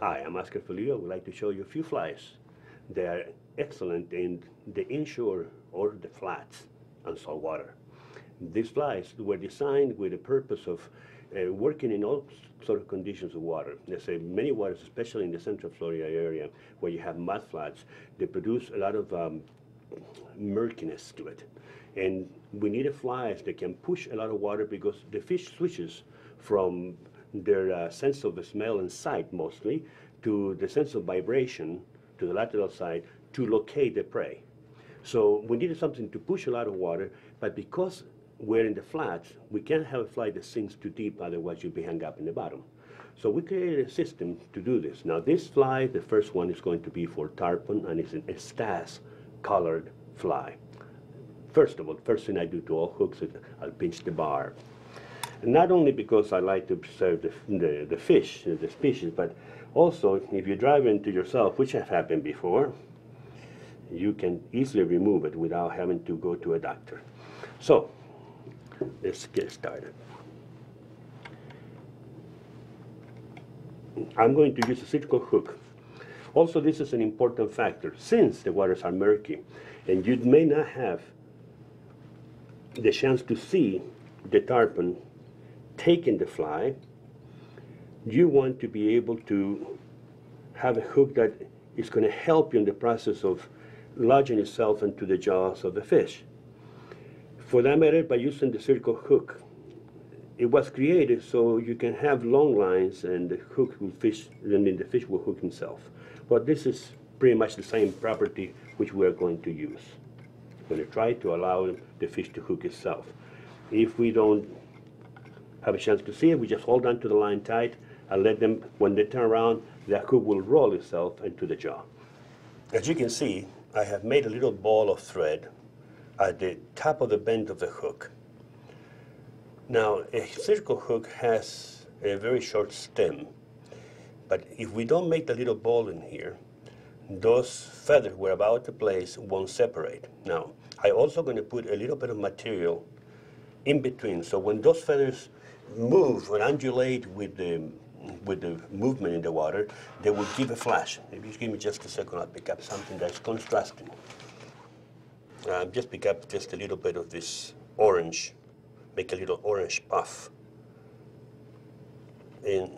Hi, I'm Feliu. I would like to show you a few flies. They are excellent in the inshore or the flats on salt water. These flies were designed with the purpose of working in all sort of conditions of water. Let's say many waters, especially in the Central Florida area where you have mud flats, they produce a lot of murkiness to it. And we need flies that can push a lot of water because the fish switches from their sense of the smell and sight mostly to the sense of vibration to the lateral side to locate the prey. So we needed something to push a lot of water, but because we're in the flats, we can't have a fly that sinks too deep, otherwise you'll be hung up in the bottom. So we created a system to do this. Now this fly, the first one is going to be for tarpon, and it's an Estas colored fly. First of all, first thing I do to all hooks is I'll pinch the barb. And not only because I like to preserve the fish, the species, but also if you drive into yourself, which has happened before, you can easily remove it without having to go to a doctor. So let's get started. I'm going to use a cylindrical hook. Also, this is an important factor since the waters are murky and you may not have the chance to see the tarpon taking the fly. You want to be able to have a hook that is going to help you in the process of lodging itself into the jaws of the fish. For that matter, by using the cylindrical hook, it was created so you can have long lines and the hook will fish, and then the fish will hook himself. But this is pretty much the same property which we are going to use. We're going to try to allow the fish to hook itself. If we don't have a chance to see it, we just hold on to the line tight and let them, when they turn around, the hook will roll itself into the jaw. As you can see, I have made a little ball of thread at the top of the bend of the hook. Now, a cylindrical hook has a very short stem, but if we don't make the little ball in here, those feathers we're about to place won't separate. Now, I'm also going to put a little bit of material in between, so when those feathers move or undulate with the movement in the water, they will give a flash. If you give me just a second, I'll pick up something that's contrasting. Just pick up just a little bit of this orange, make a little orange puff. And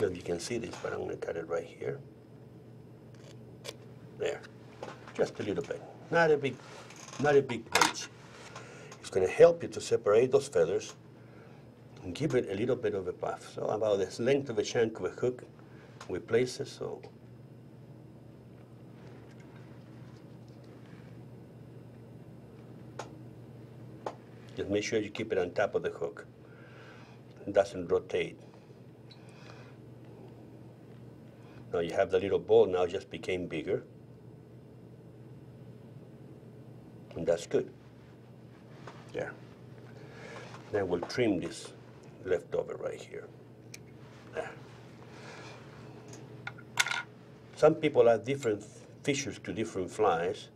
you can see this, but I'm going to cut it right here. There, just a little bit, not a big bunch. It's going to help you to separate those feathers and give it a little bit of a puff. So about the length of a shank of a hook, we place it so. Just make sure you keep it on top of the hook. It doesn't rotate. Now you have the little ball now just became bigger. And that's good. There. Then we'll trim this leftover right here. There. Some people have different fishers to different flies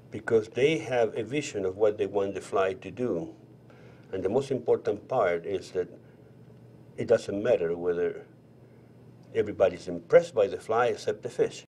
because they have a vision of what they want the fly to do. And the most important part is that it doesn't matter whether everybody's impressed by the fly except the fish.